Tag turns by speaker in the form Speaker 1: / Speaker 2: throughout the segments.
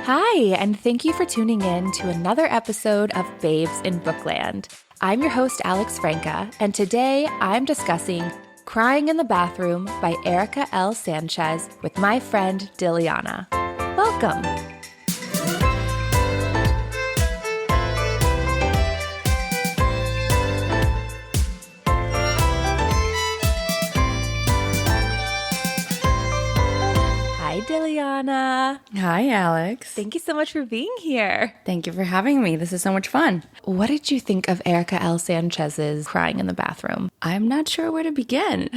Speaker 1: Hi, and thank you for tuning in to another episode of Babes in Bookland. I'm your host, Alex Franca, and today I'm discussing Crying in the Bathroom by Erika L. Sánchez with my friend, Diliana. Welcome. Hi, Diliana.
Speaker 2: Hi, Alex.
Speaker 1: Thank you so much for being here.
Speaker 2: Thank you for having me. This is so much fun.
Speaker 1: What did you think of Erika L. Sánchez's Crying in the Bathroom?
Speaker 2: I'm not sure where to begin.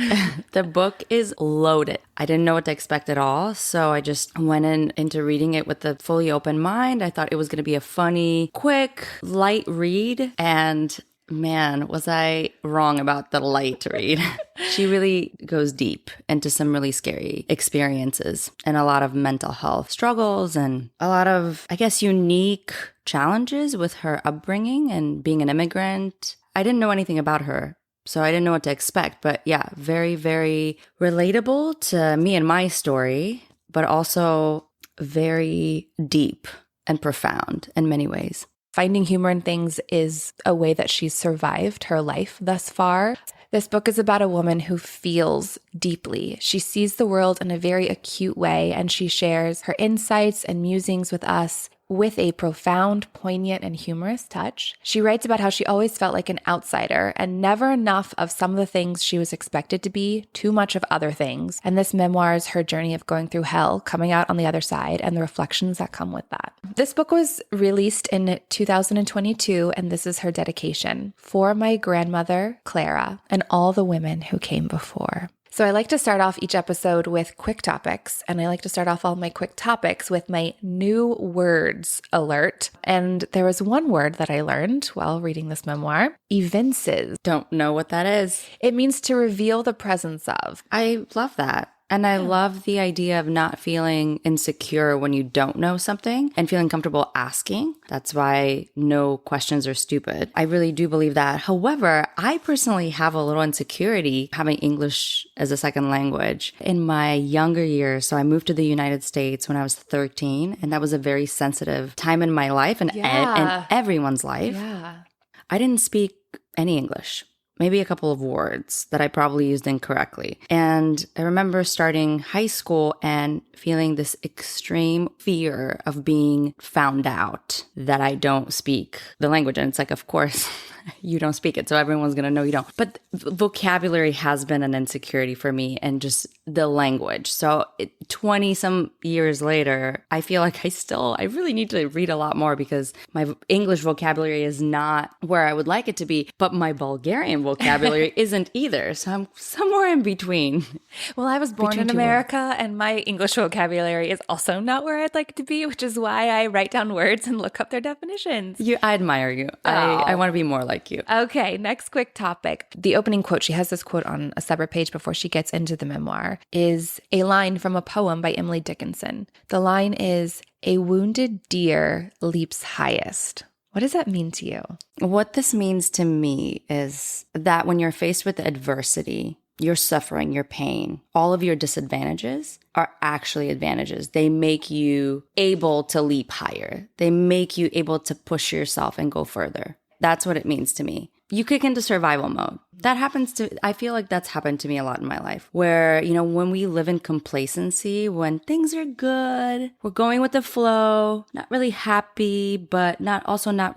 Speaker 2: The book is loaded. I didn't know what to expect at all, so I just went into reading it with a fully open mind. I thought it was going to be a funny, quick, light read, and man, was I wrong about the light read. She really goes deep into some really scary experiences and a lot of mental health struggles and a lot of, I guess, unique challenges with her upbringing and being an immigrant. I didn't know anything about her, so I didn't know what to expect. But yeah, very, very relatable to me and my story, but also very deep and profound in many ways.
Speaker 1: Finding humor in things is a way that she's survived her life thus far. This book is about a woman who feels deeply. She sees the world in a very acute way, and she shares her insights and musings with us with a profound, poignant, and humorous touch. She writes about how she always felt like an outsider and never enough of some of the things she was expected to be, too much of other things. And this memoir is her journey of going through hell, coming out on the other side, and the reflections that come with that. This book was released in 2022, and this is her dedication: for my grandmother, Clara, and all the women who came before. So I like to start off each episode with quick topics, and I like to start off all my quick topics with my new words alert. And there was one word that I learned while reading this memoir: evinces.
Speaker 2: Don't know what that is.
Speaker 1: It means to reveal the presence of.
Speaker 2: I love that. And I love the idea of not feeling insecure when you don't know something and feeling comfortable asking. That's why no questions are stupid. I really do believe that. However, I personally have a little insecurity having English as a second language. In my younger years, so I moved to the United States when I was 13, and that was a very sensitive time in my life and everyone's life.
Speaker 1: Yeah.
Speaker 2: I didn't speak any English. Maybe a couple of words that I probably used incorrectly. And I remember starting high school and feeling this extreme fear of being found out that I don't speak the language. And it's like, of course, you don't speak it, so everyone's going to know you don't. But vocabulary has been an insecurity for me, and just the language. So 20 some years later, I feel like I really need to read a lot more, because my English vocabulary is not where I would like it to be, but my Bulgarian vocabulary isn't either. So I'm somewhere in between.
Speaker 1: Well, I was born in America, and my English vocabulary is also not where I'd like to be, which is why I write down words and look up their definitions.
Speaker 2: I admire you.
Speaker 1: Oh.
Speaker 2: I want to be more like you.
Speaker 1: Okay, next quick topic. The opening quote, she has this quote on a separate page before she gets into the memoir, is a line from a poem by Emily Dickinson. The line is, "A wounded deer leaps highest." What does that mean to you?
Speaker 2: What this means to me is that when you're faced with adversity, your suffering, your pain, all of your disadvantages are actually advantages. They make you able to leap higher. They make you able to push yourself and go further. That's what it means to me. You kick into survival mode. I feel like that's happened to me a lot in my life, where, when we live in complacency, when things are good, we're going with the flow, not really happy, but not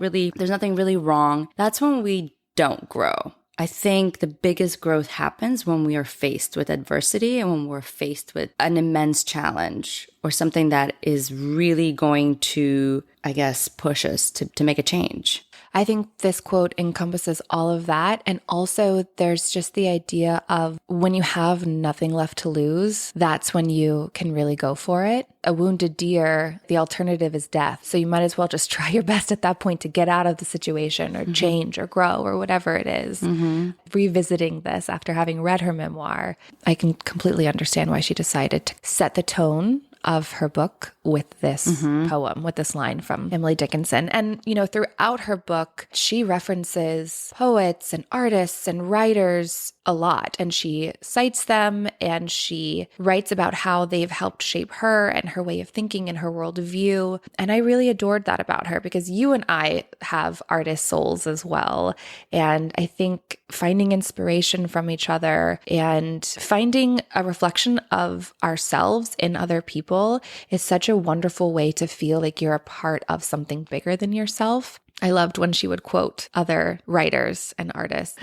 Speaker 2: really, there's nothing really wrong. That's when we don't grow. I think the biggest growth happens when we are faced with adversity and when we're faced with an immense challenge or something that is really going to, I guess, push us to make a change.
Speaker 1: I think this quote encompasses all of that. And also there's just the idea of when you have nothing left to lose, that's when you can really go for it. A wounded deer, the alternative is death. So you might as well just try your best at that point to get out of the situation or change or grow or whatever it is. Revisiting this after having read her memoir, I can completely understand why she decided to set the tone of her book with this poem, with this line from Emily Dickinson. And, you know, throughout her book, she references poets and artists and writers a lot. And she cites them and she writes about how they've helped shape her and her way of thinking and her worldview. And I really adored that about her because you and I have artist souls as well. And I think finding inspiration from each other and finding a reflection of ourselves in other people is such a wonderful way to feel like you're a part of something bigger than yourself. I loved when she would quote other writers and artists.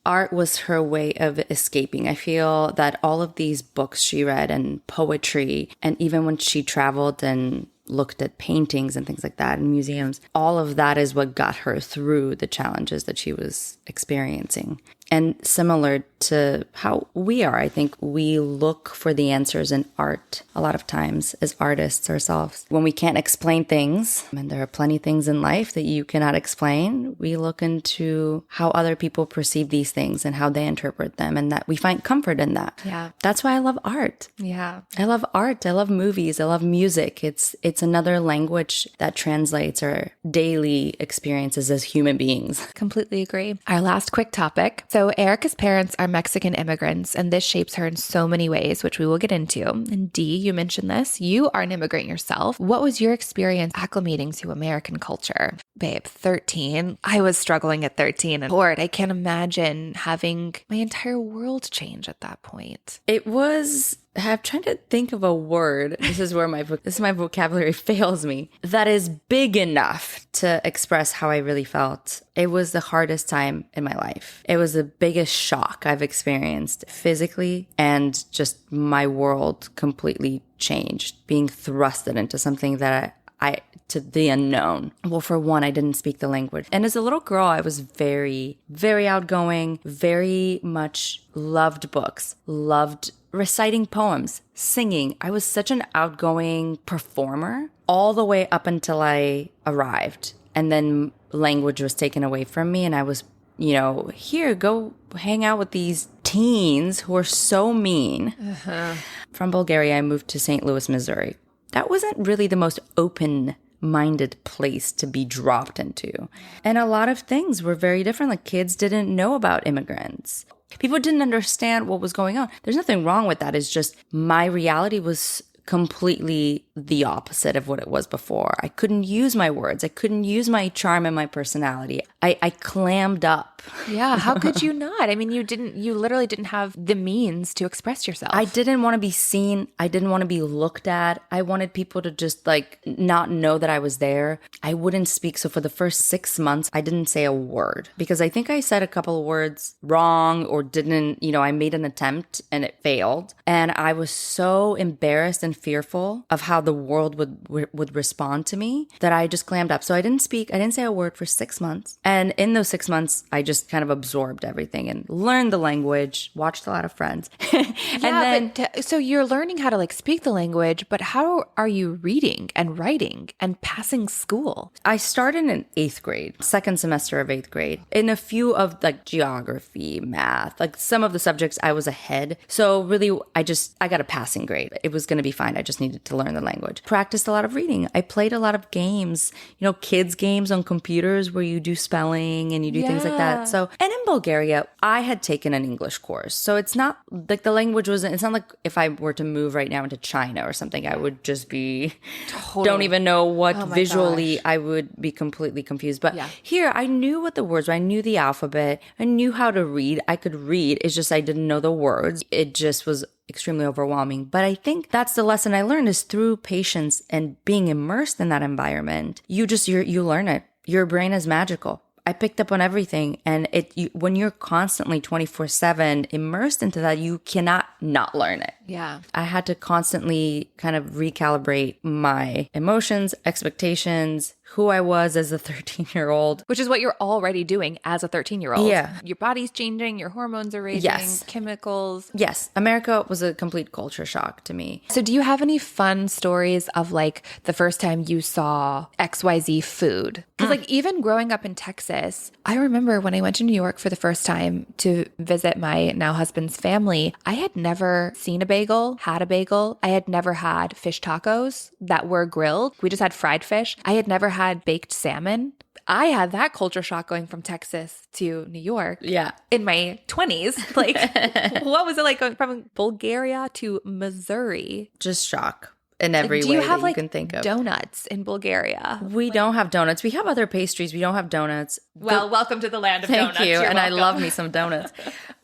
Speaker 2: Art was her way of escaping. I feel that all of these books she read and poetry, and even when she traveled and looked at paintings and things like that in museums, all of that is what got her through the challenges that she was experiencing. And similar to how we are, I think we look for the answers in art a lot of times as artists ourselves. When we can't explain things, and there are plenty of things in life that you cannot explain, we look into how other people perceive these things and how they interpret them, and that we find comfort in that.
Speaker 1: Yeah.
Speaker 2: That's why I love art.
Speaker 1: Yeah.
Speaker 2: I love art. I love movies. I love music. It's another language that translates our daily experiences as human beings.
Speaker 1: Completely agree. Our last quick topic. So Erika's parents are Mexican immigrants, and this shapes her in so many ways, which we will get into. And Dee, you mentioned this. You are an immigrant yourself. What was your experience acclimating to American culture? Babe, 13. I was struggling at 13. And Lord, I can't imagine having my entire world change at that point.
Speaker 2: It was... I'm trying to think of a word. This is where my vocabulary fails me. That is big enough to express how I really felt. It was the hardest time in my life. It was the biggest shock I've experienced physically, and just my world completely changed, being thrusted into something that I to the unknown. Well, for one, I didn't speak the language. And as a little girl, I was very, very outgoing, very much loved books, loved reciting poems, singing. I was such an outgoing performer all the way up until I arrived. And then language was taken away from me. And I was, here, go hang out with these teens who are so mean. From Bulgaria, I moved to St. Louis, Missouri. That wasn't really the most open-minded place to be dropped into. And a lot of things were very different. Like, kids didn't know about immigrants. People didn't understand what was going on. There's nothing wrong with that. It's just my reality was completely the opposite of what it was before. I couldn't use my words. I couldn't use my charm and my personality. I clammed up.
Speaker 1: Yeah. How could you not? I mean, you literally didn't have the means to express yourself.
Speaker 2: I didn't want to be seen. I didn't want to be looked at. I wanted people to just not know that I was there. I wouldn't speak. So for the first 6 months, I didn't say a word because I think I said a couple of words wrong or didn't, I made an attempt and it failed. And I was so embarrassed and fearful of how the world would respond to me that I just clammed up. So I didn't speak. I didn't say a word for 6 months. And in those 6 months, I just kind of absorbed everything and learned the language, watched a lot of Friends.
Speaker 1: So you're learning how to speak the language, but how are you reading and writing and passing school? I
Speaker 2: started in 8th grade, second semester of 8th grade. In a few of geography, math, some of the subjects I was ahead. So really, I got a passing grade. It was going to be fine. I just needed to learn the language. Practiced a lot of reading. I played a lot of games, kids games on computers where you do spelling and you do things like that. So, and in Bulgaria, I had taken an English course. So it's not the language it's not like if I were to move right now into China or something, I would just be, don't even know what visually I would be completely confused. But here I knew what the words were. I knew the alphabet. I knew how to read. I could read. It's just I didn't know the words. It just was extremely overwhelming. But I think that's the lesson I learned is through patience and being immersed in that environment. You learn it. Your brain is magical. I picked up on everything. And when you're constantly 24/7 immersed into that, you cannot not learn it.
Speaker 1: Yeah.
Speaker 2: I had to constantly kind of recalibrate my emotions, expectations, who I was as a 13-year-old.
Speaker 1: Which is what you're already doing as a 13-year-old.
Speaker 2: Yeah.
Speaker 1: Your body's changing, your hormones are raising, chemicals.
Speaker 2: Yes. America was a complete culture shock to me.
Speaker 1: So do you have any fun stories of the first time you saw XYZ food? Because even growing up in Texas, I remember when I went to New York for the first time to visit my now husband's family, I had never seen a bagel, had a bagel. I had never had fish tacos that were grilled. We just had fried fish. I had never had baked salmon. I had that culture shock going from Texas to New York.
Speaker 2: Yeah.
Speaker 1: In my 20s. Like, what was it like going from Bulgaria to Missouri?
Speaker 2: Just shock. In every
Speaker 1: Do
Speaker 2: way
Speaker 1: you have
Speaker 2: that you can think of.
Speaker 1: Donuts in Bulgaria?
Speaker 2: We don't have donuts. We have other pastries. We don't have donuts.
Speaker 1: Well, welcome to the land of
Speaker 2: Thank
Speaker 1: donuts.
Speaker 2: you.
Speaker 1: You're
Speaker 2: And
Speaker 1: welcome.
Speaker 2: I love me some donuts.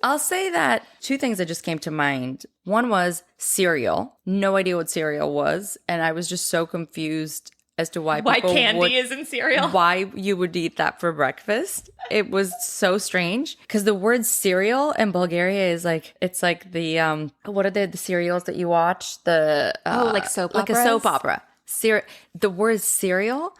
Speaker 2: I'll say that two things that just came to mind. One was cereal. No idea what cereal was. And I was just so confused as to why
Speaker 1: candy is in cereal.
Speaker 2: Why you would eat that for breakfast. It was so strange because the word cereal in Bulgaria is like, it's like the, what are the cereals that you watch? The
Speaker 1: like soap
Speaker 2: like
Speaker 1: operas?
Speaker 2: a soap opera. The word cereal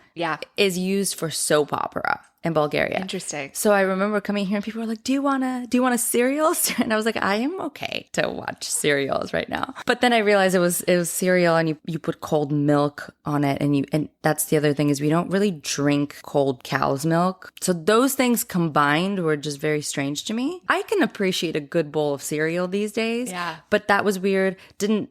Speaker 2: is used for soap opera in Bulgaria.
Speaker 1: Interesting.
Speaker 2: So I remember coming here and people were like, do you want a cereal? And I was like, I am okay to watch cereals right now. But then I realized it was cereal and you put cold milk on it and that's the other thing is we don't really drink cold cow's milk. So those things combined were just very strange to me. I can appreciate a good bowl of cereal these days.
Speaker 1: Yeah.
Speaker 2: But that was weird.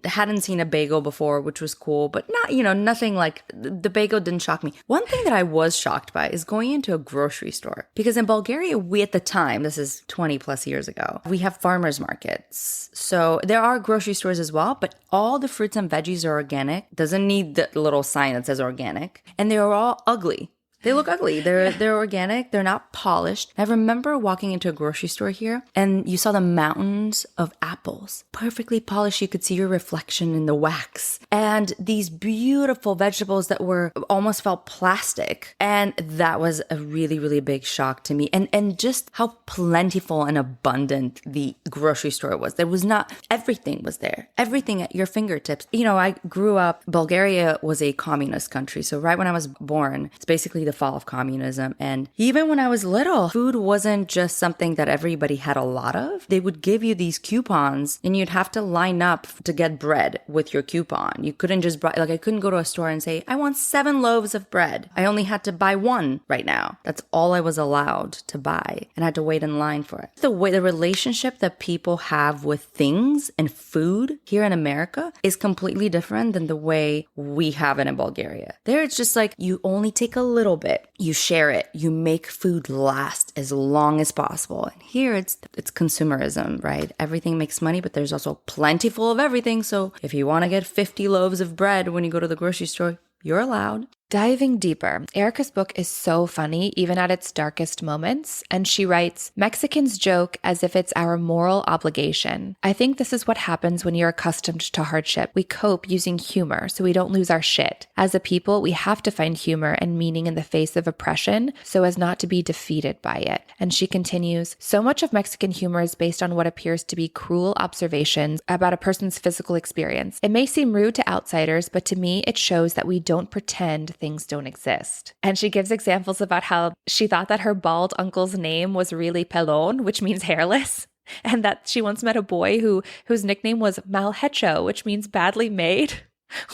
Speaker 2: Hadn't seen a bagel before, which was cool, but not, nothing like the bagel didn't shock me. One thing that I was shocked by is going into a grocery store because in Bulgaria, we at the time, this is 20 plus years ago, we have farmers markets. So there are grocery stores as well, but all the fruits and veggies are organic. Doesn't need the little sign that says organic. And they're all ugly. They look ugly. They're organic. They're not polished. I remember walking into a grocery store here and you saw the mountains of apples, perfectly polished. You could see your reflection in the wax and these beautiful vegetables that were almost felt plastic. And that was a really, really big shock to me. And just how plentiful and abundant the grocery store was. There was not, everything was there. Everything at your fingertips. I grew up, Bulgaria was a communist country. So right when I was born, it's basically the fall of communism. And even when I was little, food wasn't just something that everybody had a lot of. They would give you these coupons and you'd have to line up to get bread with your coupon. You couldn't just buy, I couldn't go to a store and say, I want 7 loaves of bread. I only had to buy 1 right now. That's all I was allowed to buy and I had to wait in line for it. The relationship that people have with things and food here in America is completely different than the way we have it in Bulgaria. There it's just like you only take a little bit, you share it, you make food last as long as possible. And here it's consumerism, right? Everything makes money, but there's also plentiful of everything. So if you want to get 50 loaves of bread when you go to the grocery store, you're allowed.
Speaker 1: Diving deeper, Erika's book is so funny, even at its darkest moments. And she writes, Mexicans joke as if it's our moral obligation. I think this is what happens when you're accustomed to hardship. We cope using humor so we don't lose our shit. As a people, we have to find humor and meaning in the face of oppression so as not to be defeated by it. And she continues, so much of Mexican humor is based on what appears to be cruel observations about a person's physical experience. It may seem rude to outsiders, but to me, it shows that we don't pretend things don't exist. And she gives examples about how she thought that her bald uncle's name was really pelon, which means hairless, and that she once met a boy whose nickname was mal hecho, which means badly made.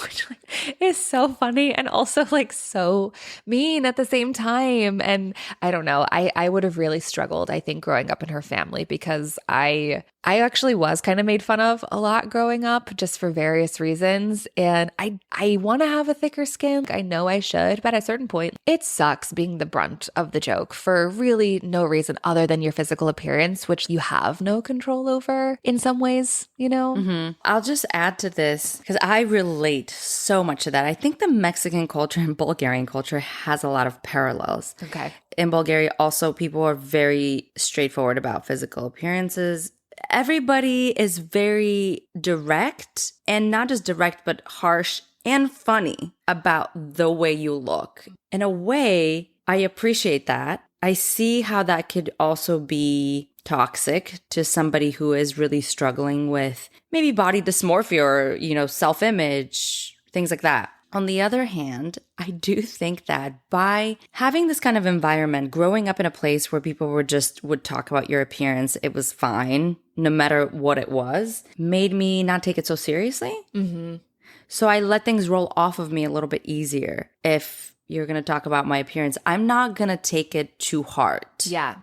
Speaker 1: Which is so funny and also so mean at the same time. And I don't know, I would have really struggled, I think, growing up in her family because I actually was kind of made fun of a lot growing up just for various reasons. And I want to have a thicker skin. I know I should, but at a certain point, it sucks being the brunt of the joke for really no reason other than your physical appearance, which you have no control over in some ways,
Speaker 2: Mm-hmm. I'll just add to this because I relate so much to that. I think the Mexican culture and Bulgarian culture has a lot of parallels.
Speaker 1: Okay.
Speaker 2: In Bulgaria, also, people are very straightforward about physical appearances. Everybody is very direct, and not just direct, but harsh and funny about the way you look. In a way, I appreciate that. I see how that could also be toxic to somebody who is really struggling with maybe body dysmorphia or, self-image, things like that. On the other hand, I do think that by having this kind of environment, growing up in a place where people would talk about your appearance, it was fine, no matter what it was, made me not take it so seriously.
Speaker 1: Mm-hmm.
Speaker 2: So I let things roll off of me a little bit easier. If you're going to talk about my appearance, I'm not going to take it too hard.
Speaker 1: Yeah.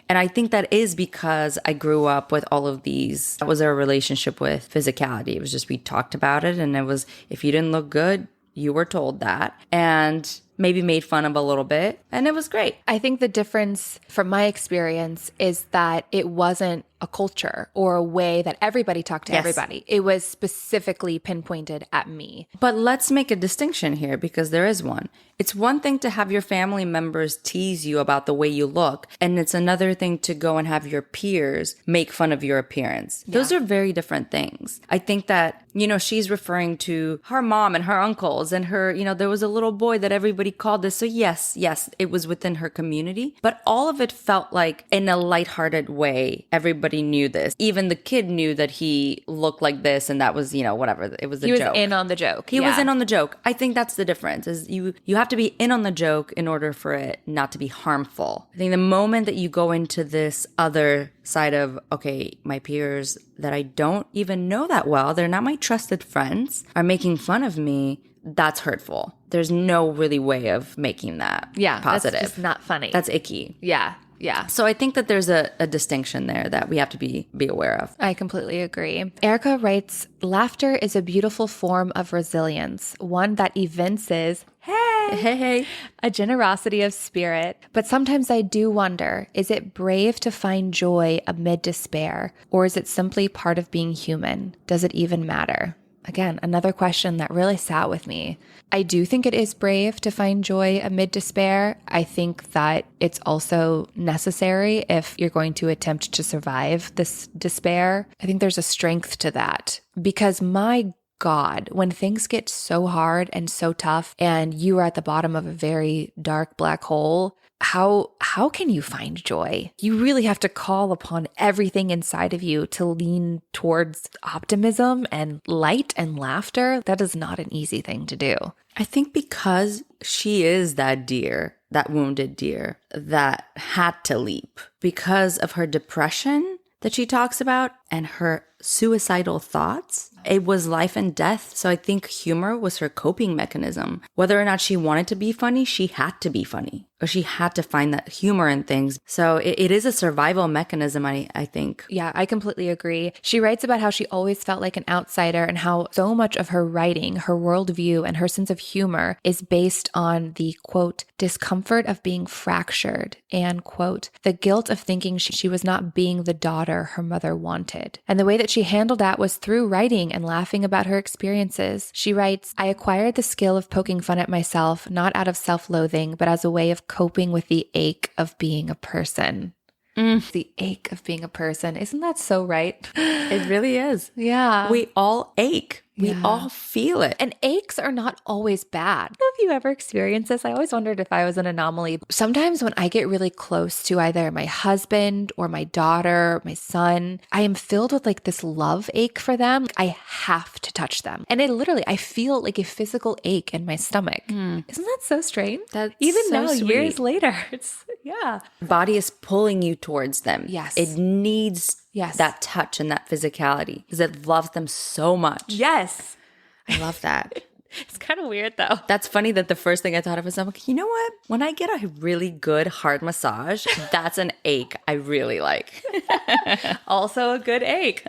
Speaker 2: And I think that is because I grew up with all of these. That was our relationship with physicality. It was just we talked about it, and it was if you didn't look good, you were told that. And maybe made fun of a little bit. And it was great.
Speaker 1: I think the difference from my experience is that it wasn't a culture or a way that everybody talked to everybody. It was specifically pinpointed at me.
Speaker 2: But let's make a distinction here because there is one. It's one thing to have your family members tease you about the way you look, and it's another thing to go and have your peers make fun of your appearance. Those are very different things. I think that, she's referring to her mom and her uncles and her, there was a little boy that everybody called this. So yes, it was within her community, but all of it felt like in a lighthearted way. Everybody knew this. Even the kid knew that he looked like this, and that was, whatever. It was a joke.
Speaker 1: He was in on the joke.
Speaker 2: He was in on the joke. I think that's the difference is you have to be in on the joke in order for it not to be harmful. I think the moment that you go into this other side of, okay, my peers that I don't even know that well, they're not my trusted friends, are making fun of me, that's hurtful. There's no really way of making that positive.
Speaker 1: That's just not funny.
Speaker 2: That's icky.
Speaker 1: Yeah.
Speaker 2: So I think that there's a distinction there that we have to be aware of.
Speaker 1: I completely agree. Erika writes, laughter is a beautiful form of resilience, one that evinces, hey, a generosity of spirit. But sometimes I do wonder, is it brave to find joy amid despair, or is it simply part of being human? Does it even matter? Again, another question that really sat with me. I do think it is brave to find joy amid despair. I think that it's also necessary if you're going to attempt to survive this despair. I think there's a strength to that because my God, when things get so hard and so tough and you are at the bottom of a very dark black hole, how can you find joy? You really have to call upon everything inside of you to lean towards optimism and light and laughter. That is not an easy thing to do.
Speaker 2: I think because she is that deer, that wounded deer that had to leap because of her depression that she talks about and her suicidal thoughts. It was life and death. So I think humor was her coping mechanism. Whether or not she wanted to be funny, she had to be funny. Or she had to find that humor in things. So it is a survival mechanism, I think.
Speaker 1: Yeah, I completely agree. She writes about how she always felt like an outsider and how so much of her writing, her worldview, and her sense of humor is based on the, quote, discomfort of being fractured and, quote, the guilt of thinking she was not being the daughter her mother wanted. And the way that she handled that was through writing and laughing about her experiences. She writes, I acquired the skill of poking fun at myself, not out of self-loathing, but as a way of coping with the ache of being a person. The ache of being a person. Isn't that so right?
Speaker 2: It really is.
Speaker 1: Yeah.
Speaker 2: We all ache. We all feel it.
Speaker 1: And aches are not always bad. I don't know if you ever experienced this. I always wondered if I was an anomaly. Sometimes when I get really close to either my husband or my daughter, my son, I am filled with like this love ache for them. I have to touch them. And I feel like a physical ache in my stomach. Isn't that so strange?
Speaker 2: That's
Speaker 1: even
Speaker 2: so
Speaker 1: now,
Speaker 2: sweet.
Speaker 1: years later, it's, yeah.
Speaker 2: Body is pulling you towards them.
Speaker 1: Yes.
Speaker 2: It needs that touch and that physicality because it loves them so much.
Speaker 1: Yes.
Speaker 2: I love that.
Speaker 1: It's kind of weird though.
Speaker 2: That's funny that the first thing I thought of was, I'm like, you know what? When I get a really good hard massage, that's an ache I really like.
Speaker 1: Also a good ache.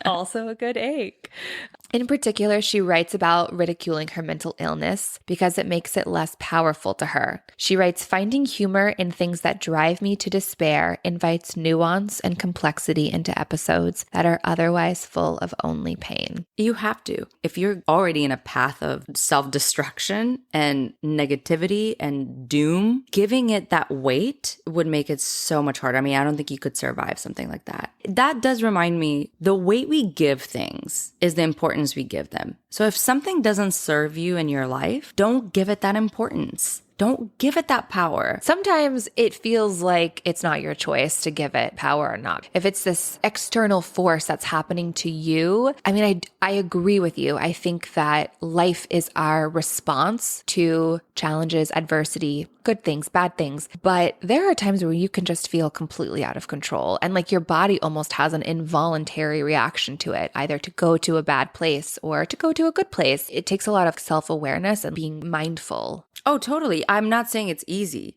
Speaker 1: In particular, she writes about ridiculing her mental illness because it makes it less powerful to her. She writes, finding humor in things that drive me to despair invites nuance and complexity into episodes that are otherwise full of only pain.
Speaker 2: You have to. If you're already in a path of self-destruction and negativity and doom, giving it that weight would make it so much harder. I mean, I don't think you could survive something like that. That does remind me, the weight we give things is the importance we give them. So if something doesn't serve you in your life, don't give it that importance. Don't give it that power.
Speaker 1: Sometimes it feels like it's not your choice to give it power or not. If it's this external force that's happening to you, I mean, I agree with you. I think that life is our response to challenges, adversity, good things, bad things. But there are times where you can just feel completely out of control. And like your body almost has an involuntary reaction to it, either to go to a bad place or to go to a good place. It takes a lot of self-awareness and being mindful.
Speaker 2: Oh, totally. I'm not saying it's easy.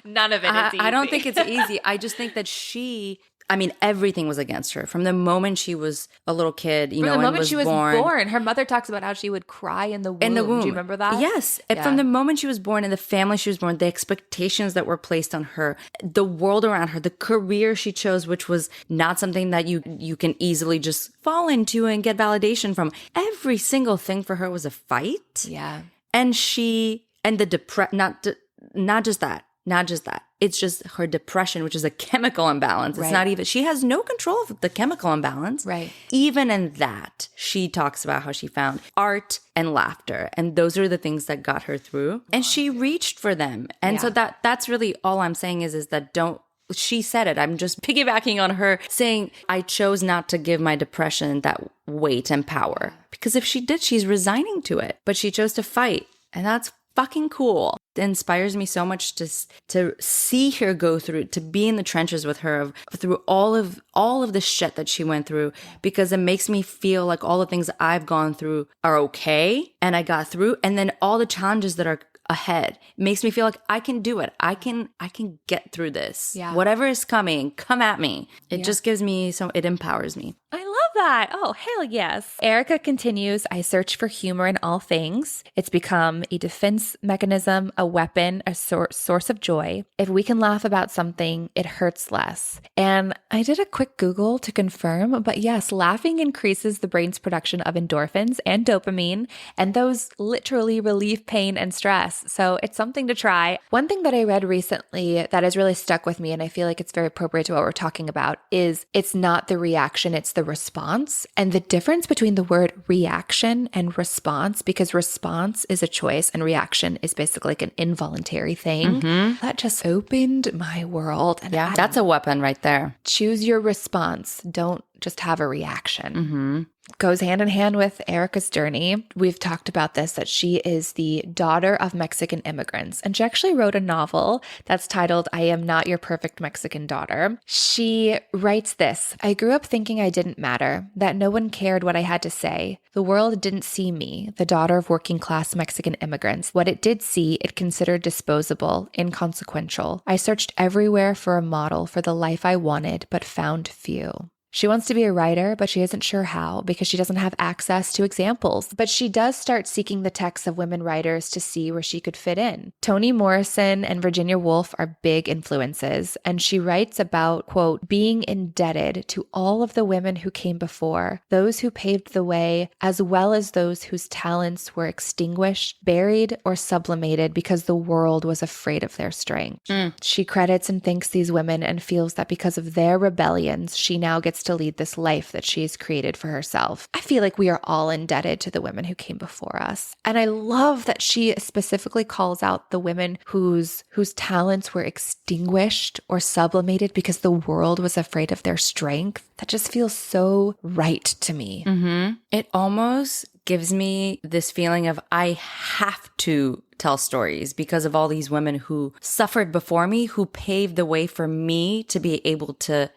Speaker 1: None of it is easy.
Speaker 2: I don't think it's easy. I just think that everything was against her from the moment she was a little kid,
Speaker 1: From the moment she was born. Her mother talks about how she would cry in the womb. Do you remember that?
Speaker 2: Yes. Yeah. From the moment she was born, and the family she was born, the expectations that were placed on her, the world around her, the career she chose, which was not something that you can easily just fall into and get validation from. Every single thing for her was a fight.
Speaker 1: Yeah.
Speaker 2: And not just that. It's just her depression, which is a chemical imbalance. It's not even, she has no control of the chemical imbalance.
Speaker 1: Right.
Speaker 2: Even in that, she talks about how she found art and laughter. And those are the things that got her through. And she reached for them. And so that's really all I'm saying is that she said it. I'm just piggybacking on her saying, I chose not to give my depression that weight and power. Because if she did, she's resigning to it. But she chose to fight. And that's fucking cool. It inspires me so much to see her go through, to be in the trenches with her through all of the shit that she went through, because it makes me feel like all the things I've gone through are okay and I got through, and then all the challenges that are ahead makes me feel like I can do it. I can get through this. Yeah. Whatever is coming, come at me. It just gives me it empowers me.
Speaker 1: I love that. Oh, hell yes. Erika continues, I search for humor in all things. It's become a defense mechanism, a weapon, a source of joy. If we can laugh about something, it hurts less. And I did a quick Google to confirm, but yes, laughing increases the brain's production of endorphins and dopamine, and those literally relieve pain and stress. So it's something to try. One thing that I read recently that has really stuck with me, and I feel like it's very appropriate to what we're talking about, is it's not the reaction, it's the response. And the difference between the word reaction and response, because response is a choice and reaction is basically like an involuntary thing. That just opened my world. And
Speaker 2: that's a weapon right there.
Speaker 1: Choose your response. Don't just have a reaction. Goes hand in hand with Erika's journey. We've talked about this, that she is the daughter of Mexican immigrants. And she actually wrote a novel that's titled, I Am Not Your Perfect Mexican Daughter. She writes this, I grew up thinking I didn't matter, that no one cared what I had to say. The world didn't see me, the daughter of working class Mexican immigrants. What it did see, it considered disposable, inconsequential. I searched everywhere for a model for the life I wanted, but found few. She wants to be a writer, but she isn't sure how because she doesn't have access to examples. But she does start seeking the texts of women writers to see where she could fit in. Toni Morrison and Virginia Woolf are big influences, and she writes about, quote, being indebted to all of the women who came before, those who paved the way, as well as those whose talents were extinguished, buried, or sublimated because the world was afraid of their strength. She credits and thanks these women and feels that because of their rebellions, she now gets to lead this life that she's created for herself. I feel like we are all indebted to the women who came before us. And I love that she specifically calls out the women whose talents were extinguished or sublimated because the world was afraid of their strength. That just feels so right to me.
Speaker 2: It almost gives me this feeling of I have to tell stories because of all these women who suffered before me, who paved the way for me to be able to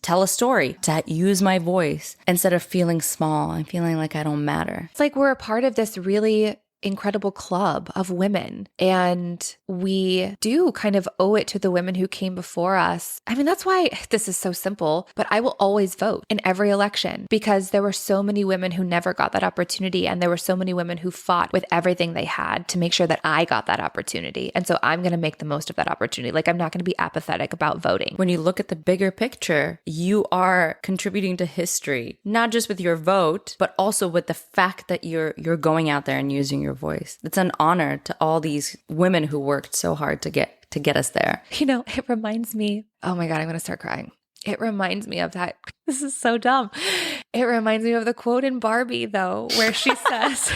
Speaker 2: tell a story, to use my voice instead of feeling small and feeling like I don't matter.
Speaker 1: It's like we're a part of this really incredible club of women, and we do kind of owe it to the women who came before us. I mean, that's why this is so simple, but I will always vote in every election because there were so many women who never got that opportunity, and there were so many women who fought with everything they had to make sure that I got that opportunity. And so I'm going to make the most of that opportunity. Like, I'm not going to be apathetic about voting.
Speaker 2: When you look at the bigger picture, you are contributing to history, not just with your vote, but also with the fact that you're going out there and using your voice. It's an honor to all these women who worked so hard to get us there.
Speaker 1: You know, it reminds me, oh my God, I'm going to start crying. It reminds me of that. This is so dumb. It reminds me of the quote in Barbie, though, where she says,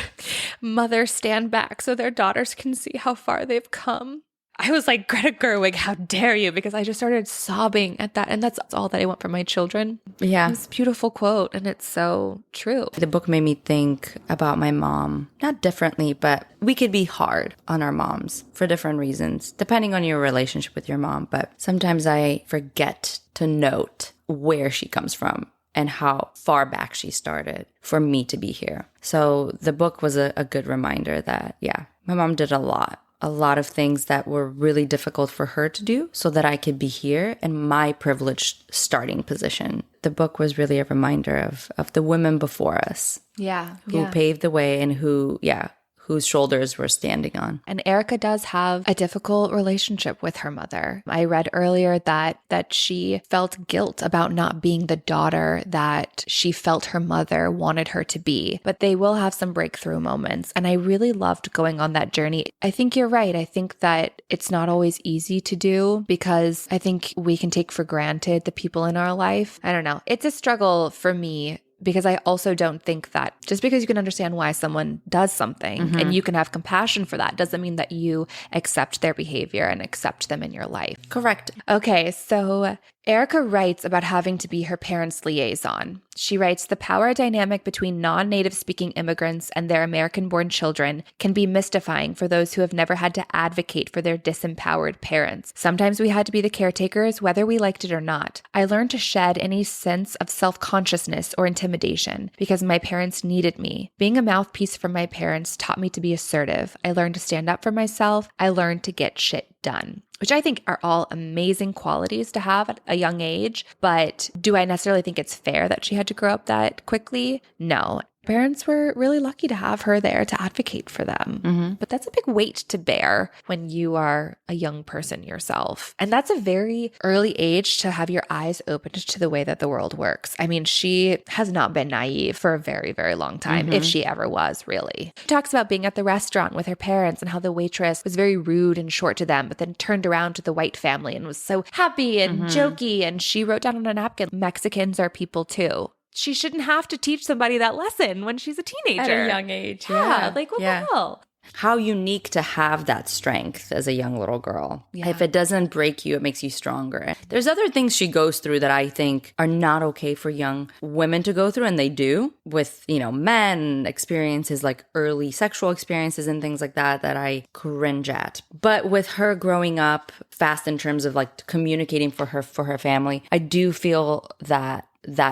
Speaker 1: mothers stand back so their daughters can see how far they've come. I was like, Greta Gerwig, how dare you? Because I just started sobbing at that. And that's all that I want for my children.
Speaker 2: Yeah.
Speaker 1: It's a beautiful quote. And it's so true.
Speaker 2: The book made me think about my mom, not differently, but we could be hard on our moms for different reasons, depending on your relationship with your mom. But sometimes I forget to note where she comes from and how far back she started for me to be here. So the book was a good reminder that, yeah, my mom did a lot a lot of things that were really difficult for her to do so that I could be here in my privileged starting position. The book was really a reminder of the women before us.
Speaker 1: Yeah.
Speaker 2: Who paved the way and whose shoulders we're standing on.
Speaker 1: And Erika does have a difficult relationship with her mother. I read earlier that she felt guilt about not being the daughter that she felt her mother wanted her to be. But they will have some breakthrough moments. And I really loved going on that journey. I think you're right. I think that it's not always easy to do because I think we can take for granted the people in our life. I don't know. It's a struggle for me, because I also don't think that just because you can understand why someone does something and you can have compassion for that doesn't mean that you accept their behavior and accept them in your life.
Speaker 2: Correct.
Speaker 1: Okay, so Erika writes about having to be her parents' liaison. She writes, the power dynamic between non-native speaking immigrants and their American-born children can be mystifying for those who have never had to advocate for their disempowered parents. Sometimes we had to be the caretakers, whether we liked it or not. I learned to shed any sense of self-consciousness or intimidation because my parents needed me. Being a mouthpiece for my parents taught me to be assertive. I learned to stand up for myself. I learned to get shit done, which I think are all amazing qualities to have at a young age. But do I necessarily think it's fair that she had to grow up that quickly? No. Parents were really lucky to have her there to advocate for them. But that's a big weight to bear when you are a young person yourself. And that's a very early age to have your eyes opened to the way that the world works. I mean, she has not been naive for a very, very long time, if she ever was, really. She talks about being at the restaurant with her parents and how the waitress was very rude and short to them, but then turned around to the white family and was so happy and jokey. And she wrote down on a napkin, Mexicans are people too. She shouldn't have to teach somebody that lesson when she's a teenager.
Speaker 2: At a young age.
Speaker 1: Yeah. Like, what the hell?
Speaker 2: How unique to have that strength as a young little girl. Yeah. If it doesn't break you, it makes you stronger. There's other things she goes through that I think are not okay for young women to go through, and they do with, men, experiences like early sexual experiences and things like that I cringe at. But with her growing up fast in terms of like communicating for her family, I do feel that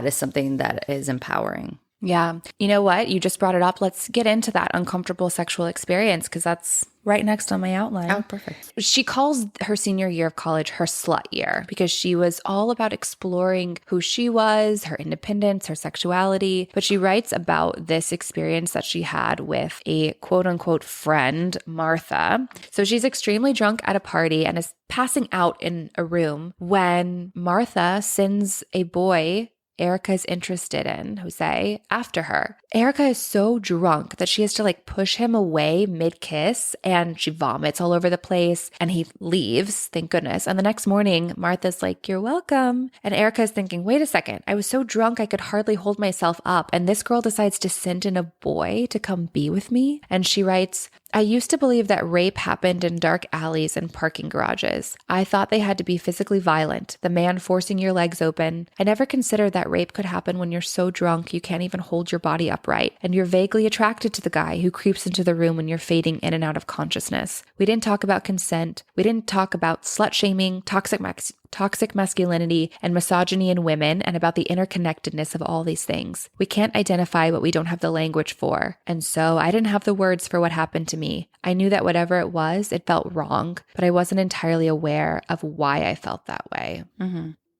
Speaker 2: is something that is empowering.
Speaker 1: Yeah. You know what? You just brought it up. Let's get into that uncomfortable sexual experience because that's right next on my outline.
Speaker 2: Oh, perfect.
Speaker 1: She calls her senior year of college her slut year because she was all about exploring who she was, her independence, her sexuality. But she writes about this experience that she had with a quote unquote friend, Martha. So she's extremely drunk at a party and is passing out in a room when Martha sends a boy Erika is interested in, Jose, after her. Erika is so drunk that she has to push him away mid-kiss and she vomits all over the place and he leaves, thank goodness. And the next morning, Martha's like, you're welcome. And Erika is thinking, wait a second, I was so drunk I could hardly hold myself up. And this girl decides to send in a boy to come be with me. And she writes, I used to believe that rape happened in dark alleys and parking garages. I thought they had to be physically violent, the man forcing your legs open. I never considered that rape could happen when you're so drunk you can't even hold your body upright, and you're vaguely attracted to the guy who creeps into the room when you're fading in and out of consciousness. We didn't talk about consent. We didn't talk about slut-shaming, toxic masculinity, and misogyny in women, and about the interconnectedness of all these things. We can't identify what we don't have the language for. And so I didn't have the words for what happened to me. I knew that whatever it was, it felt wrong, but I wasn't entirely aware of why I felt that way.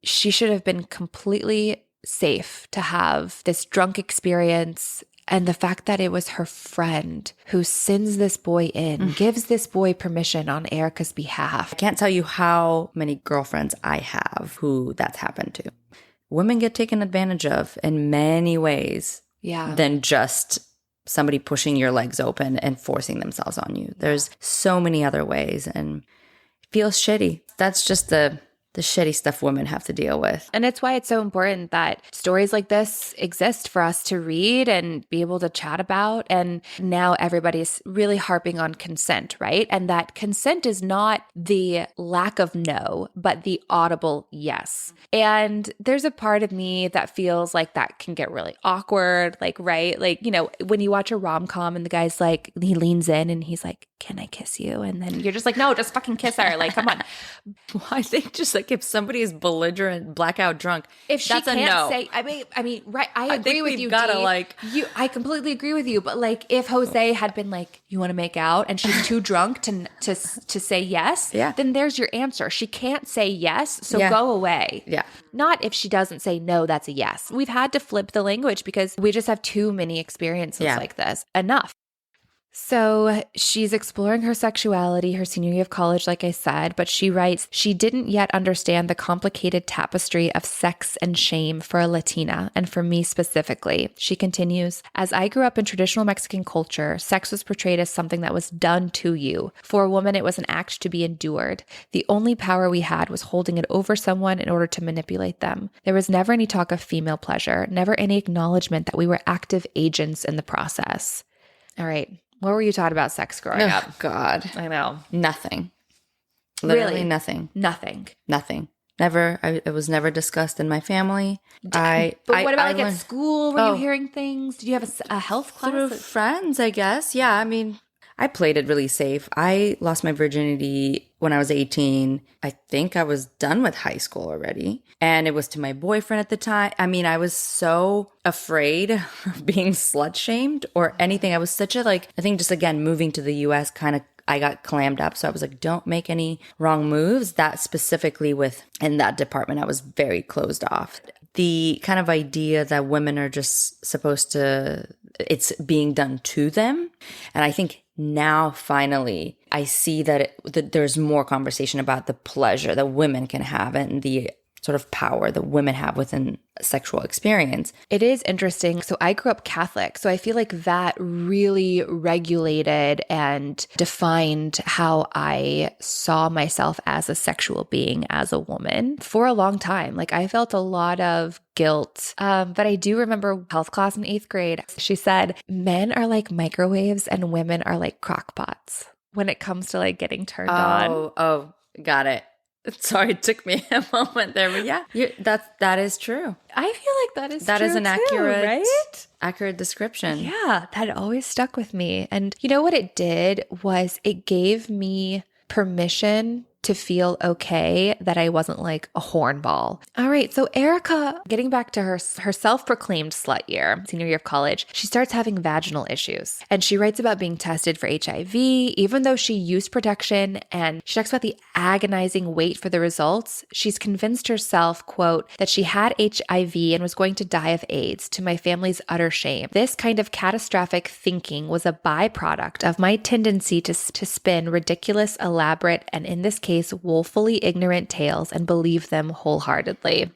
Speaker 1: She should have been completely safe to have this drunk experience. And the fact that it was her friend who sends this boy in, gives this boy permission on Erika's behalf.
Speaker 2: I can't tell you how many girlfriends I have who that's happened to. Women get taken advantage of in many ways than just somebody pushing your legs open and forcing themselves on you. There's so many other ways, and it feels shitty. That's just the shitty stuff women have to deal with.
Speaker 1: And it's why it's so important that stories like this exist for us to read and be able to chat about. And now everybody's really harping on consent, right? And that consent is not the lack of no, but the audible yes. And there's a part of me that feels like that can get really awkward, right? When you watch a rom-com and the guy's he leans in and he's like, can I kiss you? And then you're just like, no, just fucking kiss her. Come on.
Speaker 2: Well, I think just like if somebody is belligerent, blackout drunk,
Speaker 1: if she
Speaker 2: that's
Speaker 1: can't
Speaker 2: a no.
Speaker 1: say, I mean, right. I agree with you.
Speaker 2: Gotta
Speaker 1: Dee. I completely agree with you. But like, if Jose had been like, "You want to make out," and she's too drunk to say yes, then there's your answer. She can't say yes, so go away.
Speaker 2: Yeah.
Speaker 1: Not if she doesn't say no, that's a yes. We've had to flip the language because we just have too many experiences like this. Enough. So she's exploring her sexuality her senior year of college, like I said, but she writes, she didn't yet understand the complicated tapestry of sex and shame for a Latina, and for me specifically. She continues, as I grew up in traditional Mexican culture, sex was portrayed as something that was done to you. For a woman, it was an act to be endured. The only power we had was holding it over someone in order to manipulate them. There was never any talk of female pleasure, never any acknowledgement that we were active agents in the process. All right. What were you taught about sex growing up?
Speaker 2: God.
Speaker 1: I know.
Speaker 2: Nothing. Literally
Speaker 1: really?
Speaker 2: Nothing.
Speaker 1: Nothing.
Speaker 2: Never. It was never discussed in my family.
Speaker 1: But what about at school? Were you hearing things? Did you have a health class?
Speaker 2: Through friends, I guess. Yeah, I mean, I played it really safe. I lost my virginity when I was 18. I think I was done with high school already. And it was to my boyfriend at the time. I mean, I was so afraid of being slut shamed or anything. I was such a I think just again, moving to the US I got clammed up. So I was like, don't make any wrong moves. That specifically in that department, I was very closed off. The kind of idea that women are just supposed to, it's being done to them. And I think now finally I see that there's more conversation about the pleasure that women can have and the sort of power that women have within sexual experience.
Speaker 1: It is interesting. So I grew up Catholic. So I feel like that really regulated and defined how I saw myself as a sexual being, as a woman for a long time. Like I felt a lot of guilt. But I do remember health class in 8th grade. She said, men are like microwaves and women are like crock pots when it comes to like getting turned on.
Speaker 2: Oh, got it. Sorry, it took me a moment there, but yeah, that is true.
Speaker 1: I feel like that is
Speaker 2: an accurate,
Speaker 1: right?
Speaker 2: Accurate description.
Speaker 1: Yeah, that always stuck with me. And you know what it did was it gave me permission to feel okay that I wasn't like a hornball. All right, so Erika, getting back to her self-proclaimed slut year, senior year of college, she starts having vaginal issues. And she writes about being tested for HIV, even though she used protection, and she talks about the agonizing wait for the results. She's convinced herself, quote, that she had HIV and was going to die of AIDS, to my family's utter shame. This kind of catastrophic thinking was a byproduct of my tendency to spin ridiculous, elaborate, and in this case, woefully ignorant tales and believe them wholeheartedly.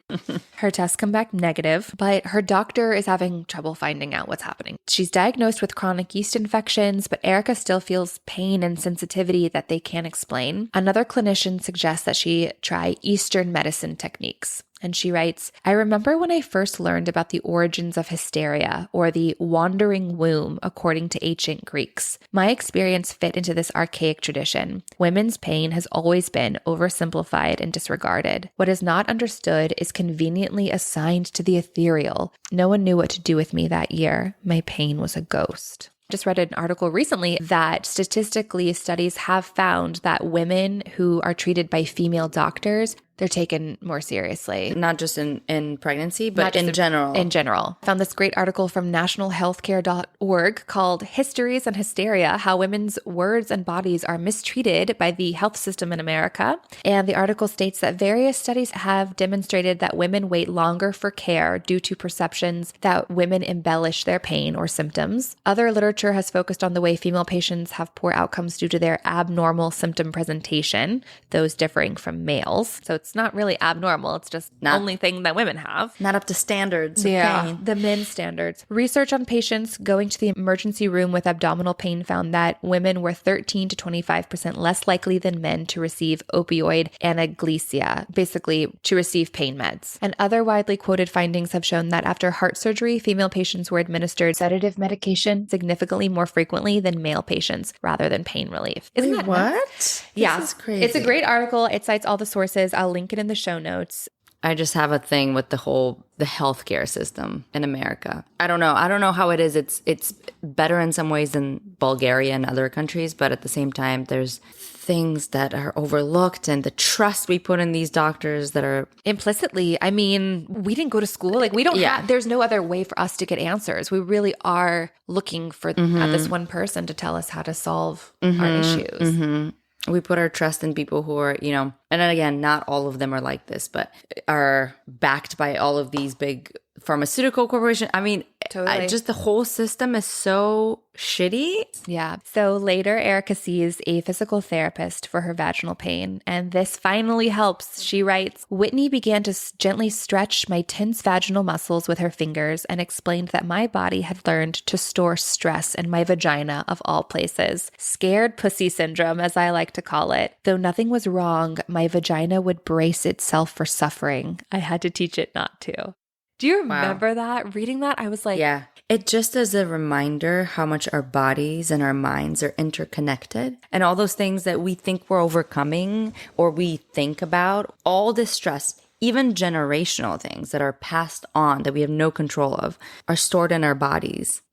Speaker 1: Her tests come back negative, but her doctor is having trouble finding out what's happening. She's diagnosed with chronic yeast infections, but Erika still feels pain and sensitivity that they can't explain. Another clinician suggests that she try Eastern medicine techniques. And she writes, I remember when I first learned about the origins of hysteria, or the wandering womb, according to ancient Greeks. My experience fit into this archaic tradition. Women's pain has always been oversimplified and disregarded. What is not understood is conveniently assigned to the ethereal. No one knew what to do with me that year. My pain was a ghost. Just read an article recently that statistically studies have found that women who are treated by female doctors, they're taken more seriously.
Speaker 2: Not just in pregnancy, but in general.
Speaker 1: In general. I found this great article from nationalhealthcare.org called Histories and Hysteria, How Women's Words and Bodies Are Mistreated by the Health System in America. And the article states that various studies have demonstrated that women wait longer for care due to perceptions that women embellish their pain or symptoms. Other literature has focused on the way female patients have poor outcomes due to their abnormal symptom presentation, those differing from males. So it's not really abnormal. It's just the only thing that women have.
Speaker 2: Not up to standards of pain.
Speaker 1: The men's standards. Research on patients going to the emergency room with abdominal pain found that women were 13 to 25% less likely than men to receive opioid analgesia, basically to receive pain meds. And other widely quoted findings have shown that after heart surgery, female patients were administered sedative medication significantly more frequently than male patients, rather than pain relief. Isn't that
Speaker 2: what?
Speaker 1: Nuts? Yeah.
Speaker 2: This is crazy.
Speaker 1: It's a great article. It cites all the sources. I'll link it in the show notes.
Speaker 2: I just have a thing with the healthcare system in America. I don't know. I don't know how it is. It's better in some ways than Bulgaria and other countries, but at the same time, there's things that are overlooked and the trust we put in these doctors that are
Speaker 1: implicitly. I mean, we didn't go to school. Like we don't have, there's no other way for us to get answers. We really are looking for at this one person to tell us how to solve our issues.
Speaker 2: We put our trust in people who are, and then again, not all of them are like this, but are backed by all of these big pharmaceutical corporations. I mean,
Speaker 1: totally.
Speaker 2: Just the whole system is so shitty.
Speaker 1: Yeah. So later, Erika sees a physical therapist for her vaginal pain, and this finally helps. She writes, Whitney began to gently stretch my tense vaginal muscles with her fingers and explained that my body had learned to store stress in my vagina of all places. Scared pussy syndrome, as I like to call it. Though nothing was wrong, my vagina would brace itself for suffering. I had to teach it not to. Do you remember that? Reading that, I was like...
Speaker 2: Yeah. It just is a reminder how much our bodies and our minds are interconnected. And all those things that we think we're overcoming or we think about, all this stress, even generational things that are passed on that we have no control of, are stored in our bodies.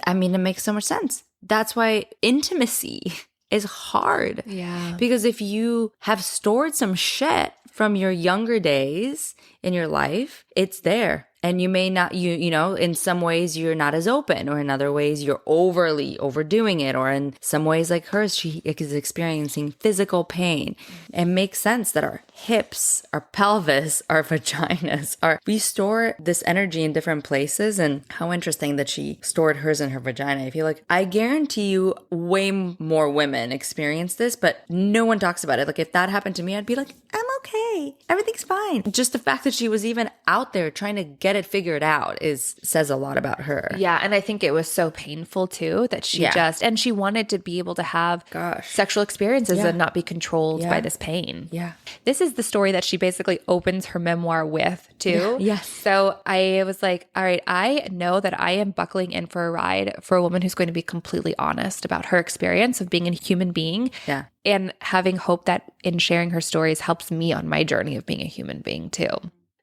Speaker 2: I mean, it makes so much sense. That's why intimacy is hard.
Speaker 1: Yeah.
Speaker 2: Because if you have stored some shit from your younger days in your life, it's there. And you may not, in some ways you're not as open, or in other ways you're overdoing it. Or in some ways like hers, she is experiencing physical pain. It makes sense that our hips, our pelvis, our vaginas, we store this energy in different places. And how interesting that she stored hers in her vagina. I feel like, I guarantee you way more women experience this, but no one talks about it. Like if that happened to me, I'd be like, I'm okay. Everything's fine. Just the fact that she was even out there trying to get it figured out says a lot about her.
Speaker 1: Yeah, and I think it was so painful too that she and she wanted to be able to have sexual experiences and not be controlled by this pain.
Speaker 2: Yeah.
Speaker 1: This is the story that she basically opens her memoir with too.
Speaker 2: Yeah. Yes.
Speaker 1: So I was like, all right, I know that I am buckling in for a ride for a woman who's going to be completely honest about her experience of being a human being.
Speaker 2: Yeah.
Speaker 1: And having hope that in sharing her stories helps me on my journey of being a human being too.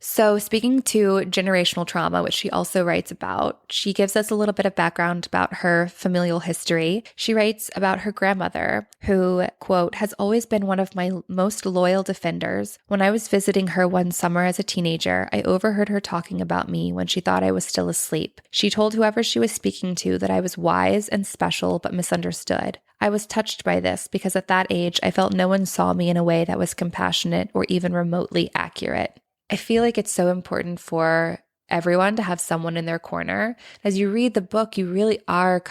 Speaker 1: So speaking to generational trauma, which she also writes about, she gives us a little bit of background about her familial history. She writes about her grandmother, who, quote, has always been one of my most loyal defenders. When I was visiting her one summer as a teenager, I overheard her talking about me when she thought I was still asleep. She told whoever she was speaking to that I was wise and special but misunderstood. I was touched by this because at that age, I felt no one saw me in a way that was compassionate or even remotely accurate. I feel like it's so important for everyone to have someone in their corner. As you read the book, you really are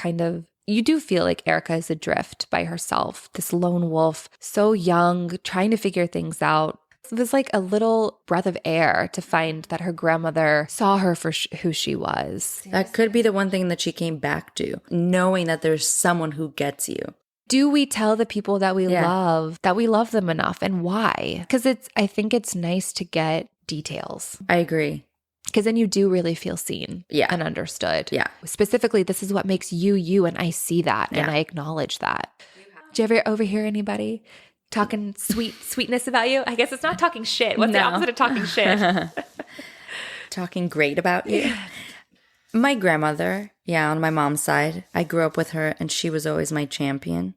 Speaker 1: you do feel like Erika is adrift by herself, this lone wolf, so young, trying to figure things out. It was like a little breath of air to find that her grandmother saw her for who she was.
Speaker 2: That could be the one thing that she came back to, knowing that there's someone who gets you.
Speaker 1: Do we tell the people that we love that we love them enough, and why? Because I think it's nice to get details.
Speaker 2: I agree.
Speaker 1: Because then you do really feel seen and understood.
Speaker 2: Yeah.
Speaker 1: Specifically, this is what makes you, you, and I see that and I acknowledge that. Do you ever overhear anybody talking sweetness about you? I guess it's not talking shit. What's the opposite of talking shit?
Speaker 2: Talking great about you. My grandmother, on my mom's side, I grew up with her and she was always my champion.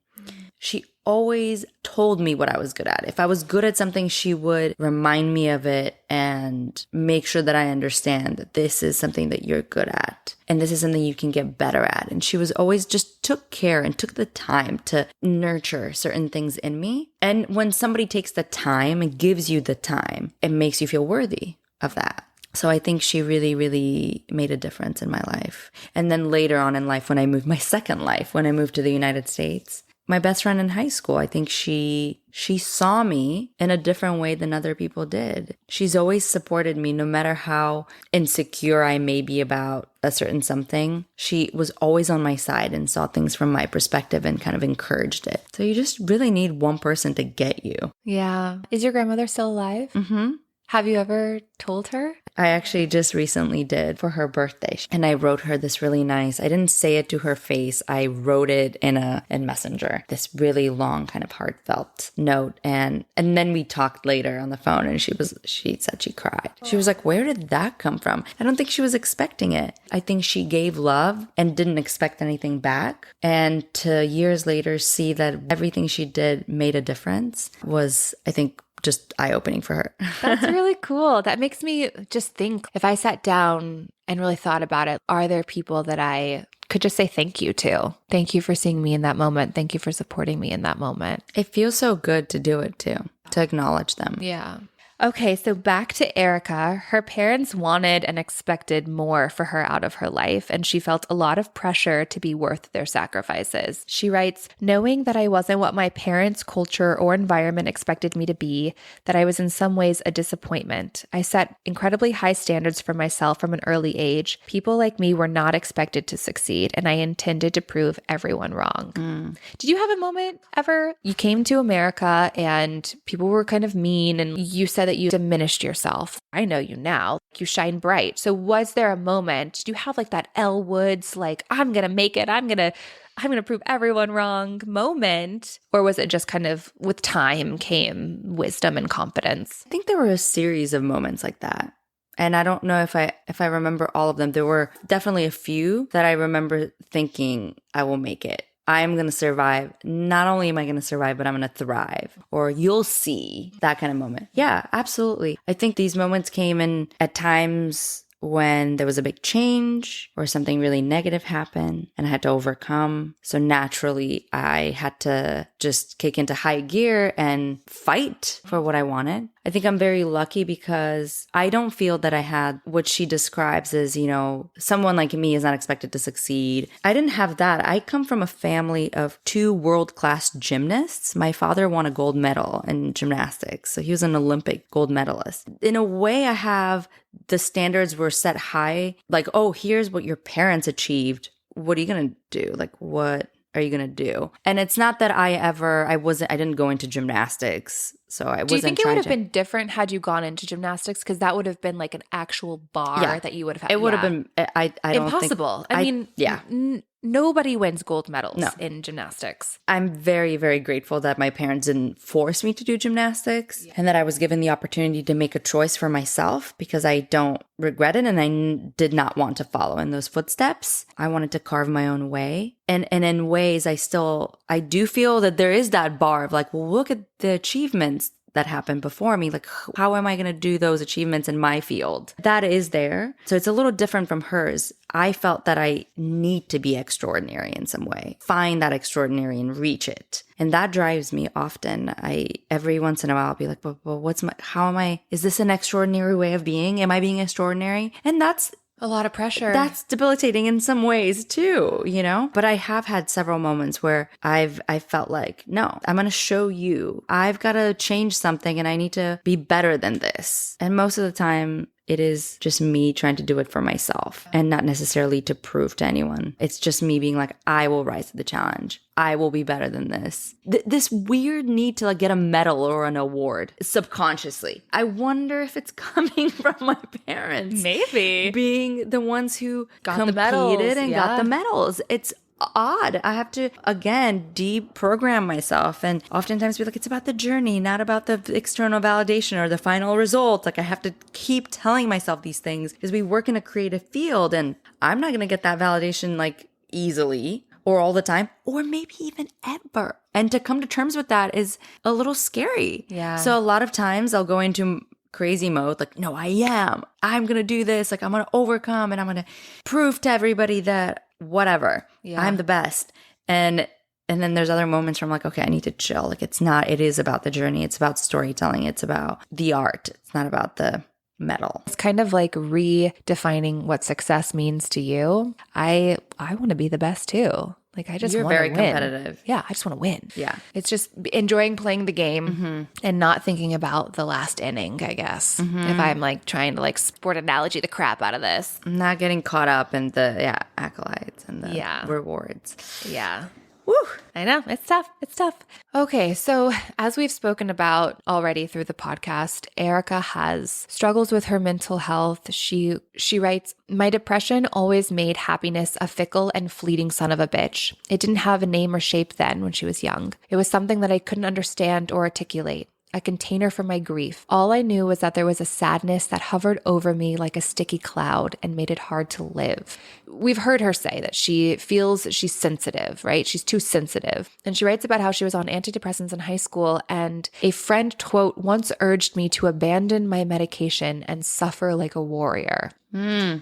Speaker 2: She always told me what I was good at. If I was good at something, she would remind me of it and make sure that I understand that this is something that you're good at and this is something you can get better at. And she was always just took care and took the time to nurture certain things in me. And when somebody takes the time and gives you the time, it makes you feel worthy of that. So I think she really, really made a difference in my life. And then later on in life, when I moved to the United States, my best friend in high school, I think she saw me in a different way than other people did. She's always supported me no matter how insecure I may be about a certain something. She was always on my side and saw things from my perspective and kind of encouraged it. So you just really need one person to get you.
Speaker 1: Yeah. Is your grandmother still alive?
Speaker 2: Mm-hmm.
Speaker 1: Have you ever told her?
Speaker 2: I actually just recently did for her birthday. And I wrote her this really nice, I didn't say it to her face. I wrote it in Messenger, this really long kind of heartfelt note. And then we talked later on the phone and she said she cried. She was like, where did that come from? I don't think she was expecting it. I think she gave love and didn't expect anything back. And to years later see that everything she did made a difference was, I think, just eye-opening for her.
Speaker 1: That's really cool. That makes me just think, if I sat down and really thought about it, are there people that I could just say thank you to? Thank you for seeing me in that moment. Thank you for supporting me in that moment.
Speaker 2: It feels so good to do it too, to acknowledge them.
Speaker 1: Yeah. Okay, so back to Erika. Her parents wanted and expected more for her out of her life, and she felt a lot of pressure to be worth their sacrifices. She writes, knowing that I wasn't what my parents' culture or environment expected me to be, that I was in some ways a disappointment. I set incredibly high standards for myself from an early age. People like me were not expected to succeed, and I intended to prove everyone wrong. Did you have a moment ever? You came to America and people were kind of mean, and you said that you diminished yourself. I know you now. You shine bright. So was there a moment, did you have like that Elle Woods, like, I'm going to make it, I'm going to prove everyone wrong moment? Or was it just kind of with time came wisdom and confidence?
Speaker 2: I think there were a series of moments like that. And I don't know if I remember all of them. There were definitely a few that I remember thinking, I will make it. I'm going to survive. Not only am I going to survive, but I'm going to thrive. Or you'll see, that kind of moment. Yeah, absolutely. I think these moments came in at times when there was a big change or something really negative happened and I had to overcome. So naturally, I had to just kick into high gear and fight for what I wanted. I think I'm very lucky because I don't feel that I had what she describes as, someone like me is not expected to succeed. I didn't have that. I come from a family of 2 world-class gymnasts. My father won a gold medal in gymnastics, so he was an Olympic gold medalist. In a way, I have the standards were set high, like, oh, here's what your parents achieved. What are you going to do? Like, what are you going to do? And it's not that I didn't go into gymnastics. So I wasn't.
Speaker 1: Do you think it would have been different had you gone into gymnastics? Because that would have been like an actual bar that you would have had.
Speaker 2: It would have been, I don't
Speaker 1: impossible.
Speaker 2: think. I mean,
Speaker 1: nobody wins gold medals in gymnastics.
Speaker 2: I'm very, very grateful that my parents didn't force me to do gymnastics and that I was given the opportunity to make a choice for myself because I don't regret it and I did not want to follow in those footsteps. I wanted to carve my own way. And in ways, I do feel that there is that bar of like, well, look at the achievements that happened before me. Like, how am I going to do those achievements in my field? That is there. So it's a little different from hers. I felt that I need to be extraordinary in some way, find that extraordinary and reach it. And that drives me often. Every once in a while, I'll be like, but is this an extraordinary way of being? Am I being extraordinary? And that's
Speaker 1: a lot of pressure.
Speaker 2: That's debilitating in some ways too, But I have had several moments where I felt like, no, I'm going to show you. I've got to change something and I need to be better than this. And most of the time, it is just me trying to do it for myself and not necessarily to prove to anyone. It's just me being like, I will rise to the challenge. I will be better than this. This weird need to get a medal or an award subconsciously. I wonder if it's coming from my parents.
Speaker 1: Maybe.
Speaker 2: Being the ones who
Speaker 1: got
Speaker 2: competed
Speaker 1: the medals,
Speaker 2: and got the medals. It's odd. I have to, again, deprogram myself and oftentimes be like, it's about the journey, not about the external validation or the final result. Like I have to keep telling myself these things because we work in a creative field and I'm not going to get that validation easily or all the time or maybe even ever. And to come to terms with that is a little scary.
Speaker 1: Yeah.
Speaker 2: So a lot of times I'll go into crazy mode, no, I'm going to do this. I'm going to overcome and I'm going to prove to everybody that whatever, I'm the best. And then there's other moments where I'm like, okay, I need to chill. It is about the journey. It's about storytelling. It's about the art. It's not about the medal.
Speaker 1: It's kind of like redefining what success means to you. I want to be the best too. I just
Speaker 2: You're
Speaker 1: want to
Speaker 2: very
Speaker 1: win.
Speaker 2: competitive.
Speaker 1: Yeah, I just want to win.
Speaker 2: Yeah.
Speaker 1: It's just enjoying playing the game and not thinking about the last inning, I guess. If I'm trying to sport analogy the crap out of this.
Speaker 2: I'm not getting caught up in the accolades and the rewards.
Speaker 1: Yeah. Woo! I know. It's tough. It's tough. Okay. So as we've spoken about already through the podcast, Erika has struggles with her mental health. She writes, "My depression always made happiness a fickle and fleeting son of a bitch. It didn't have a name or shape then when she was young. It was something that I couldn't understand or articulate. A container for my grief. All I knew was that there was a sadness that hovered over me like a sticky cloud and made it hard to live." We've heard her say that she feels she's sensitive, right? She's too sensitive. And she writes about how she was on antidepressants in high school and a friend, quote, "once urged me to abandon my medication and suffer like a warrior."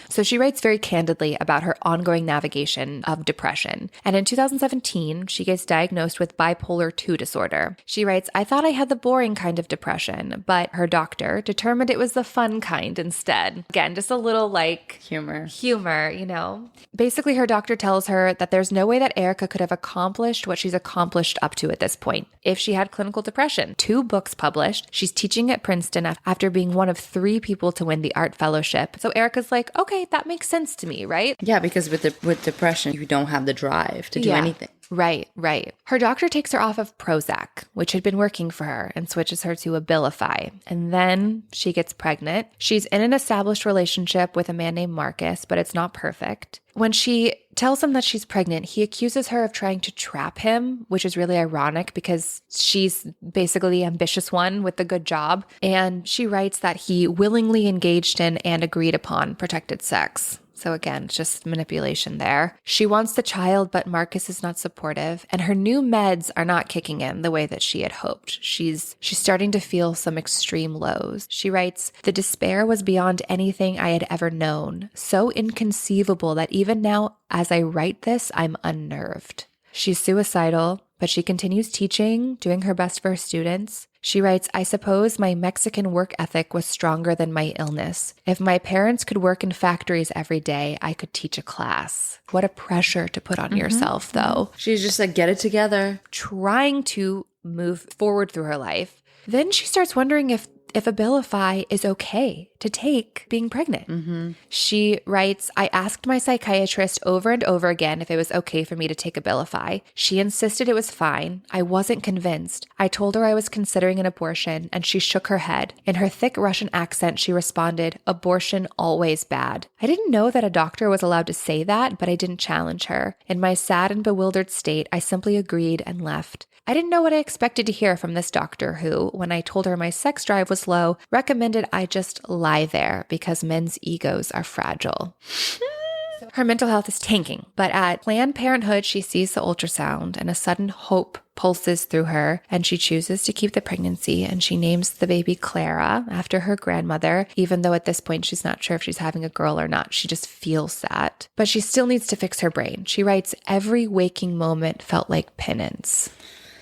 Speaker 1: So she writes very candidly about her ongoing navigation of depression. And in 2017, she gets diagnosed with bipolar 2 disorder. She writes, "I thought I had the boring kind of depression, but her doctor determined it was the fun kind instead." Again, just a little like
Speaker 2: Humor.
Speaker 1: you know. Basically, her doctor tells her that there's no way that Erika could have accomplished what she's accomplished up to at this point if she had clinical depression. 2 books published. She's teaching at Princeton after being one of 3 people to win the art fellowship. So Erika's like, okay, that makes sense to me, right?
Speaker 2: Yeah, because with depression, you don't have the drive to do anything.
Speaker 1: Right. Her doctor takes her off of Prozac, which had been working for her, and switches her to Abilify. And then she gets pregnant. She's in an established relationship with a man named Marcus, but it's not perfect. When she tells him that she's pregnant, he accuses her of trying to trap him, which is really ironic because she's basically the ambitious one with the good job. And she writes that he willingly engaged in and agreed upon protected sex. So again, it's just manipulation there. She wants the child, but Marcus is not supportive, and her new meds are not kicking in the way that she had hoped. She's starting to feel some extreme lows. She writes, "The despair was beyond anything I had ever known, so inconceivable that even now, as I write this, I'm unnerved." She's suicidal, but she continues teaching, doing her best for her students. She writes, "I suppose my Mexican work ethic was stronger than my illness. If my parents could work in factories every day, I could teach a class." What a pressure to put on yourself, though.
Speaker 2: She's just like, get it together.
Speaker 1: Trying to move forward through her life. Then she starts wondering if Abilify is okay to take being pregnant. She writes, "I asked my psychiatrist over and over again if it was okay for me to take Abilify. She insisted it was fine. I wasn't convinced. I told her I was considering an abortion, and she shook her head. In her thick Russian accent, she responded, 'Abortion always bad.' I didn't know that a doctor was allowed to say that, but I didn't challenge her. In my sad and bewildered state, I simply agreed and left. I didn't know what I expected to hear from this doctor who, when I told her my sex drive was low, recommended I just lie there because men's egos are fragile." Her mental health is tanking, but at Planned Parenthood, she sees the ultrasound and a sudden hope pulses through her, and she chooses to keep the pregnancy, and she names the baby Clara after her grandmother, even though at this point she's not sure if she's having a girl or not. She just feels that. But she still needs to fix her brain. She writes, "Every waking moment felt like penance."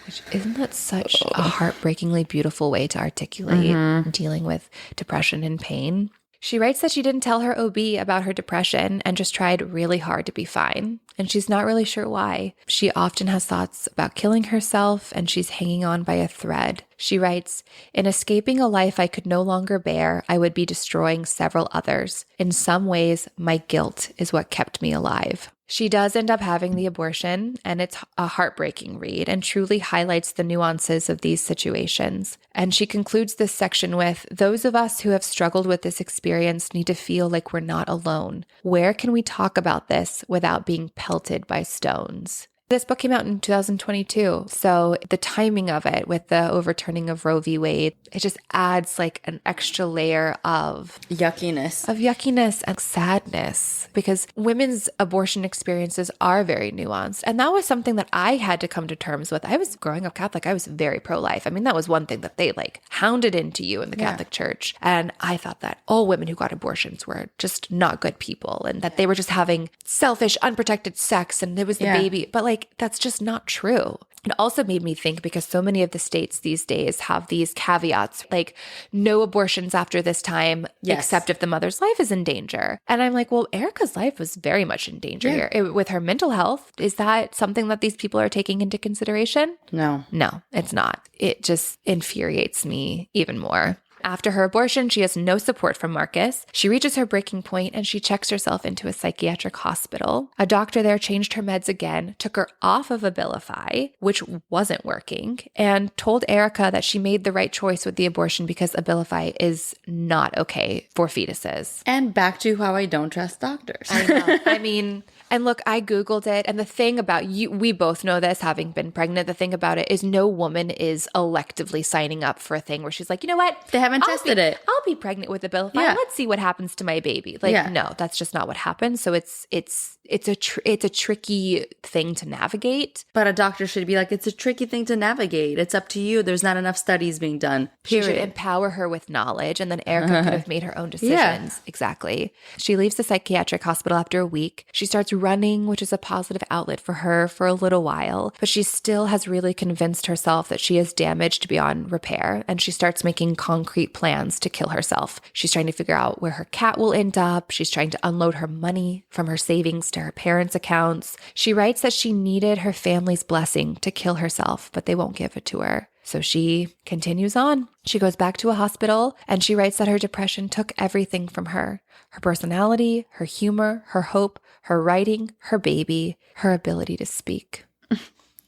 Speaker 1: Which, isn't that such a heartbreakingly beautiful way to articulate dealing with depression and pain? She writes that she didn't tell her OB about her depression and just tried really hard to be fine. And she's not really sure why. She often has thoughts about killing herself, and she's hanging on by a thread. She writes, "In escaping a life I could no longer bear, I would be destroying several others. In some ways, my guilt is what kept me alive." She does end up having the abortion, and it's a heartbreaking read and truly highlights the nuances of these situations. And she concludes this section with, "Those of us who have struggled with this experience need to feel like we're not alone. Where can we talk about this without being pelted by stones?" This book came out in 2022, so the timing of it with the overturning of Roe v. Wade, it just adds like an extra layer of
Speaker 2: yuckiness
Speaker 1: and sadness, because women's abortion experiences are very nuanced. And that was something that I had to come to terms with. I was growing up Catholic. I was very pro-life. I mean, that was one thing that they like hounded into you in the Catholic Church. And I thought that all women who got abortions were just not good people, and that they were just having selfish, unprotected sex, and it was the baby. But like, that's just not true. It also made me think, because so many of the states these days have these caveats, like no abortions after this time, except if the mother's life is in danger. And I'm like, well, Erika's life was very much in danger here. With her mental health, is that something that these people are taking into consideration?
Speaker 2: No,
Speaker 1: it's not. It just infuriates me even more. After her abortion, she has no support from Marcus. She reaches her breaking point and she checks herself into a psychiatric hospital. A doctor there changed her meds again, took her off of Abilify, which wasn't working, and told Erika that she made the right choice with the abortion because Abilify is not okay for fetuses.
Speaker 2: And back to how I don't trust doctors.
Speaker 1: I know. I mean, and look, I Googled it. And the thing about you, we both know this, having been pregnant, the thing about it is no woman is electively signing up for a thing where she's like, you know what?
Speaker 2: They haven't tested it.
Speaker 1: I'll be pregnant with Abilify.
Speaker 2: Yeah.
Speaker 1: Let's see what happens to my baby. Like, no, that's just not what happens. So it's a tricky thing to navigate.
Speaker 2: But a doctor should be like, it's a tricky thing to navigate. It's up to you. There's not enough studies being done.
Speaker 1: She should empower her with knowledge, and then Erika could have made her own decisions.
Speaker 2: Yeah.
Speaker 1: Exactly. She leaves the psychiatric hospital after a week. She starts running, which is a positive outlet for her for a little while, but she still has really convinced herself that she is damaged beyond repair, and she starts making concrete plans to kill herself. She's trying to figure out where her cat will end up. She's trying to unload her money from her savings to her parents' accounts. She writes that she needed her family's blessing to kill herself, but they won't give it to her. So she continues on. She goes back to a hospital and she writes that her depression took everything from her. Her personality, her humor, her hope, her writing, her baby, her ability to speak.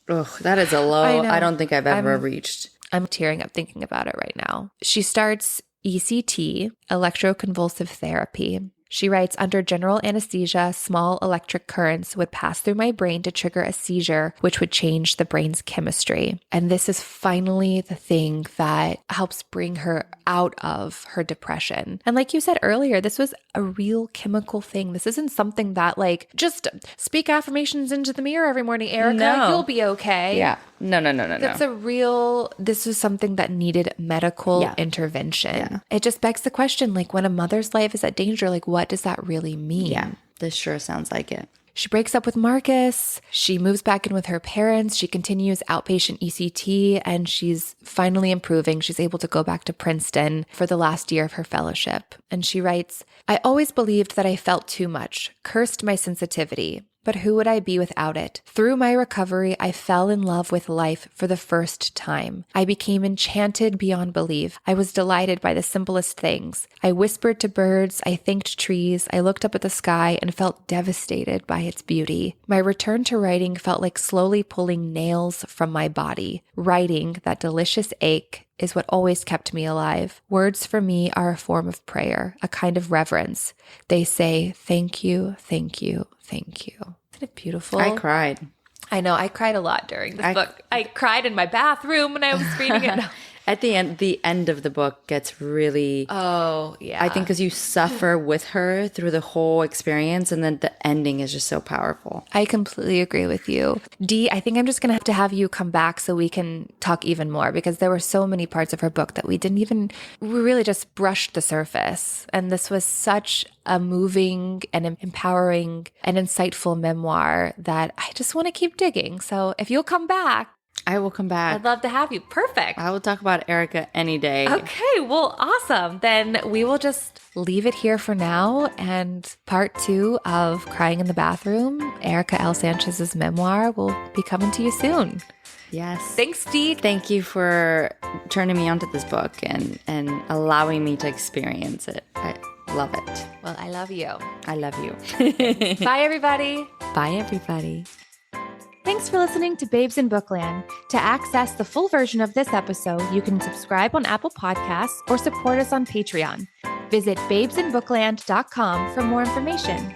Speaker 2: Ugh, that is a low I don't think I've ever reached.
Speaker 1: I'm tearing up thinking about it right now. She starts ECT, electroconvulsive therapy. She writes, under general anesthesia, small electric currents would pass through my brain to trigger a seizure, which would change the brain's chemistry. And this is finally the thing that helps bring her out of her depression. And like you said earlier, this was a real chemical thing. This isn't something that like, just speak affirmations into the mirror every morning, Erika.
Speaker 2: No.
Speaker 1: You'll be okay.
Speaker 2: Yeah. No.
Speaker 1: This was something that needed medical intervention. Yeah. It just begs the question, like when a mother's life is at danger, like what does that really mean?
Speaker 2: Yeah, this sure sounds like it.
Speaker 1: She breaks up with Marcus. She moves back in with her parents. She continues outpatient ECT and she's finally improving. She's able to go back to Princeton for the last year of her fellowship. And she writes, I always believed that I felt too much, cursed my sensitivity. But who would I be without it? Through my recovery, I fell in love with life for the first time. I became enchanted beyond belief. I was delighted by the simplest things. I whispered to birds, I thanked trees, I looked up at the sky and felt devastated by its beauty. My return to writing felt like slowly pulling nails from my body. Writing, that delicious ache, is what always kept me alive. Words for me are a form of prayer, a kind of reverence. They say, thank you, thank you, thank you. Isn't it beautiful?
Speaker 2: I cried.
Speaker 1: I know. I cried a lot during this book. I cried in my bathroom when I was reading it.
Speaker 2: At the end of the book gets really...
Speaker 1: Oh, yeah.
Speaker 2: I think because you suffer with her through the whole experience, and then the ending is just so powerful.
Speaker 1: I completely agree with you. Dee, I think I'm just going to have you come back so we can talk even more, because there were so many parts of her book that we really just brushed the surface. And this was such a moving and empowering and insightful memoir that I just want to keep digging. So if you'll come back,
Speaker 2: I will come back.
Speaker 1: I'd love to have you. Perfect.
Speaker 2: I will talk about Erika any day.
Speaker 1: Okay, well, awesome. Then we will just leave it here for now. And part 2 of Crying in the Bathroom, Erika L. Sanchez's memoir, will be coming to you soon.
Speaker 2: Yes.
Speaker 1: Thanks, Dee.
Speaker 2: Thank you for turning me onto this book and allowing me to experience it. I love it.
Speaker 1: Well, I love you.
Speaker 2: I love you.
Speaker 1: Bye, everybody.
Speaker 2: Bye, everybody.
Speaker 1: Thanks for listening to Babes in Bookland. To access the full version of this episode, you can subscribe on Apple Podcasts or support us on Patreon. Visit babesinbookland.com for more information.